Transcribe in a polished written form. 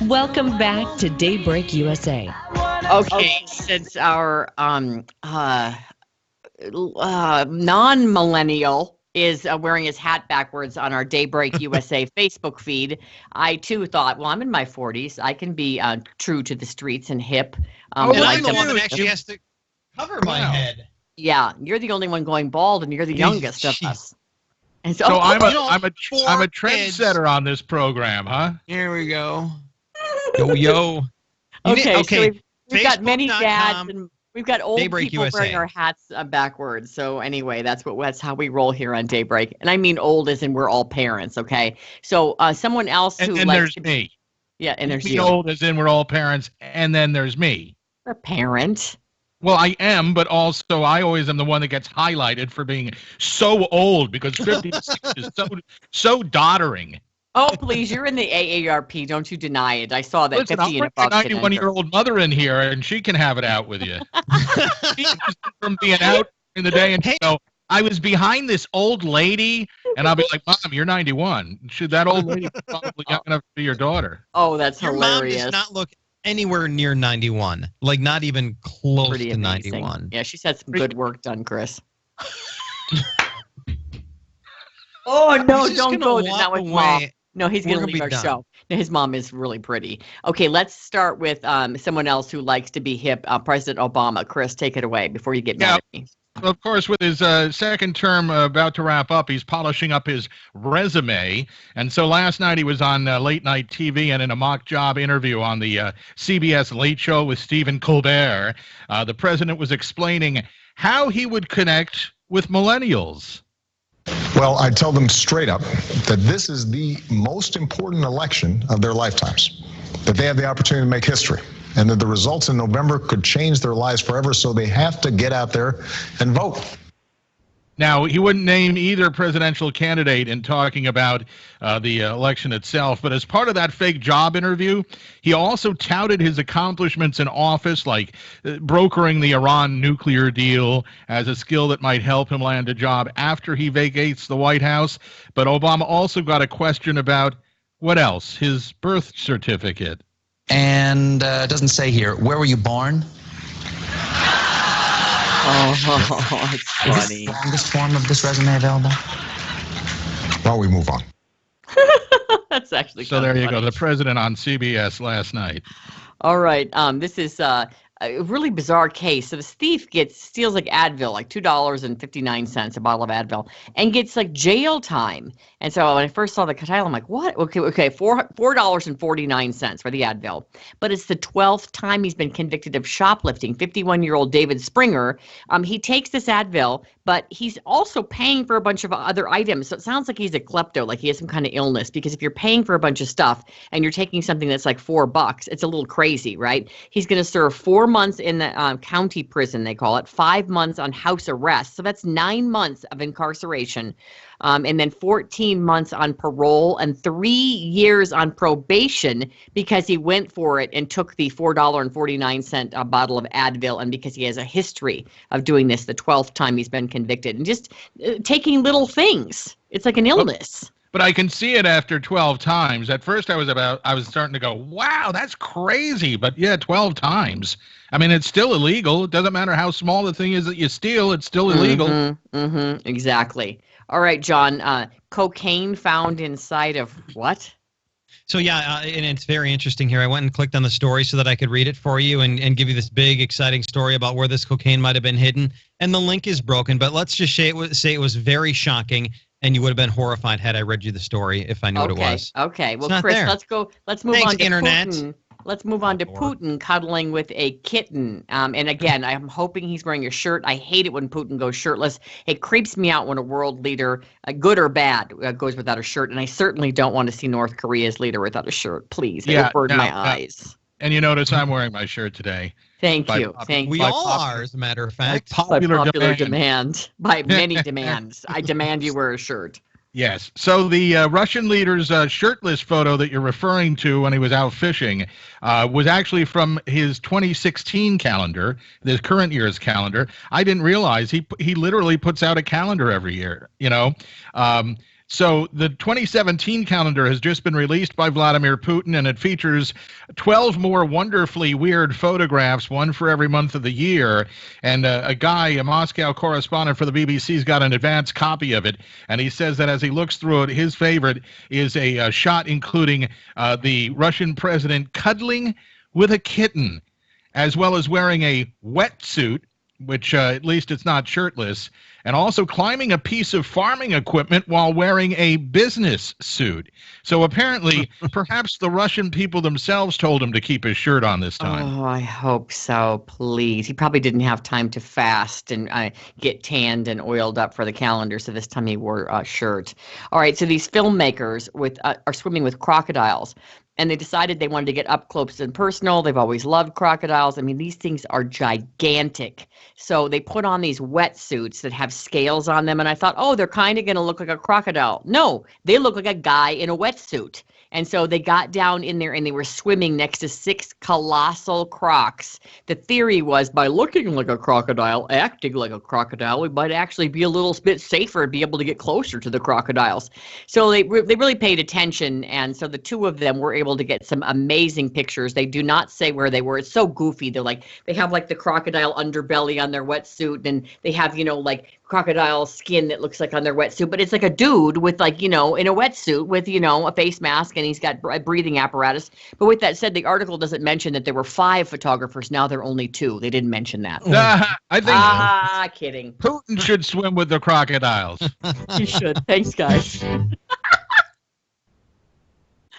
Welcome back to Daybreak USA. Okay, since our non-millennial is wearing his hat backwards on our Daybreak USA Facebook feed, I too thought, well, I'm in my 40s. I can be true to the streets and hip. And I'm the one that actually has to cover my head. Yeah, you're the only one going bald, and you're the youngest of us. And so I'm a trendsetter on this program, huh? Here we go. Yo. Okay. So we've got many dads and we've got old Daybreak people USA. wearing our hats backwards. So anyway, that's how we roll here on Daybreak. And I mean old as in we're all parents, okay? So someone else who and likes there's me. Yeah, and there's me you. Old as in we're all parents, and then there's me. A parent. Well, I am, but also I always am the one that gets highlighted for being so old because 56 is so doddering. Oh, please, you're in the AARP. Don't you deny it. I saw that. Listen, 50 and I'll above. bring a 91-year-old mother in here, and she can have it out with you. From being out in the day, and I was behind this old lady, and I'll be like, Mom, you're 91. Should that old lady probably young enough to be your daughter? Oh, that's hilarious. Your mom does not look anywhere near 91. Like, not even close Pretty to amazing. 91. Yeah, she's had some good work done, Chris. Oh, no, don't go there. That was Mom. No, he's going to leave our show. No, his mom is really pretty. Okay, let's start with someone else who likes to be hip, President Obama. Chris, take it away before you get mad at me. Well, of course, with his second term about to wrap up, he's polishing up his resume. And so last night he was on late night TV and in a mock job interview on the CBS Late Show with Stephen Colbert. The president was explaining how he would connect with millennials. Well, I tell them straight up that this is the most important election of their lifetimes, that they have the opportunity to make history, and that the results in November could change their lives forever, so they have to get out there and vote. Now, he wouldn't name either presidential candidate in talking about the election itself, but as part of that fake job interview, he also touted his accomplishments in office, like brokering the Iran nuclear deal as a skill that might help him land a job after he vacates the White House. But Obama also got a question about, what else? His birth certificate. And it doesn't say here, where were you born? Oh, it's funny. Is this the longest form of this resume available? Well, we move on. That's actually so. There you funny. go. The president on CBS last night. All right. This is a really bizarre case. So this thief steals like Advil, like $2.59 a bottle of Advil, and gets like jail time. And so when I first saw the title, I'm like, what? Okay, $4.49 for the Advil. But it's the 12th time he's been convicted of shoplifting. 51-year-old David Springer. He takes this Advil, but he's also paying for a bunch of other items. So it sounds like he's a klepto, like he has some kind of illness. Because if you're paying for a bunch of stuff and you're taking something that's like $4, it's a little crazy, right? He's going to serve 4 months in the county prison, they call it, 5 months on house arrest. So that's 9 months of incarceration. And then 14 months on parole and 3 years on probation because he went for it and took the $4.49 bottle of Advil, and because he has a history of doing this, the 12th time he's been convicted, and just taking little things. It's like an illness. But I can see it after 12 times. At first I was starting to go, wow, that's crazy. But yeah, 12 times. I mean, it's still illegal. It doesn't matter how small the thing is that you steal. It's still illegal. Exactly. All right, John, cocaine found inside of what? So, yeah, and it's very interesting here. I went and clicked on the story so that I could read it for you and give you this big, exciting story about where this cocaine might have been hidden. And the link is broken, but let's just say it was very shocking, and you would have been horrified had I read you the story if I knew what it was. Okay. Well, Chris, let's move on to Internet. Putin. Let's move on to Putin cuddling with a kitten. And again, I'm hoping he's wearing a shirt. I hate it when Putin goes shirtless. It creeps me out when a world leader, good or bad, goes without a shirt. And I certainly don't want to see North Korea's leader without a shirt. Please, it will burn my eyes. And you notice I'm wearing my shirt today. Thank you. We all are, as a matter of fact. By popular demand. By many demands. I demand you wear a shirt. Yes. So the Russian leader's shirtless photo that you're referring to when he was out fishing was actually from his 2016 calendar, the current year's calendar. I didn't realize he literally puts out a calendar every year, you know. So the 2017 calendar has just been released by Vladimir Putin, and it features 12 more wonderfully weird photographs, one for every month of the year. And a guy, a Moscow correspondent for the BBC's got an advance copy of it, and he says that as he looks through it, his favorite is a shot including the Russian president cuddling with a kitten, as well as wearing a wetsuit, which at least it's not shirtless, and also climbing a piece of farming equipment while wearing a business suit. So apparently, perhaps the Russian people themselves told him to keep his shirt on this time. Oh, I hope so, please. He probably didn't have time to fast and get tanned and oiled up for the calendar, so this time he wore a shirt. All right, so these filmmakers are swimming with crocodiles. And they decided they wanted to get up close and personal. They've always loved crocodiles. I mean, these things are gigantic. So they put on these wetsuits that have scales on them. And I thought, oh, they're kind of going to look like a crocodile. No, they look like a guy in a wetsuit. And so they got down in there and they were swimming next to 6 colossal crocs. The theory was by looking like a crocodile, acting like a crocodile, we might actually be a little bit safer and be able to get closer to the crocodiles. So they really paid attention. And so the two of them were able to get some amazing pictures. They do not say where they were. It's so goofy. They have like the crocodile underbelly on their wetsuit, and they have, like crocodile skin that looks like on their wetsuit, but it's like a dude with in a wetsuit with, a face mask, and he's got a breathing apparatus. But with that said, the article doesn't mention that there were 5 photographers. Now there are only 2. They didn't mention that. I think kidding. Putin should swim with the crocodiles. You should. Thanks, guys.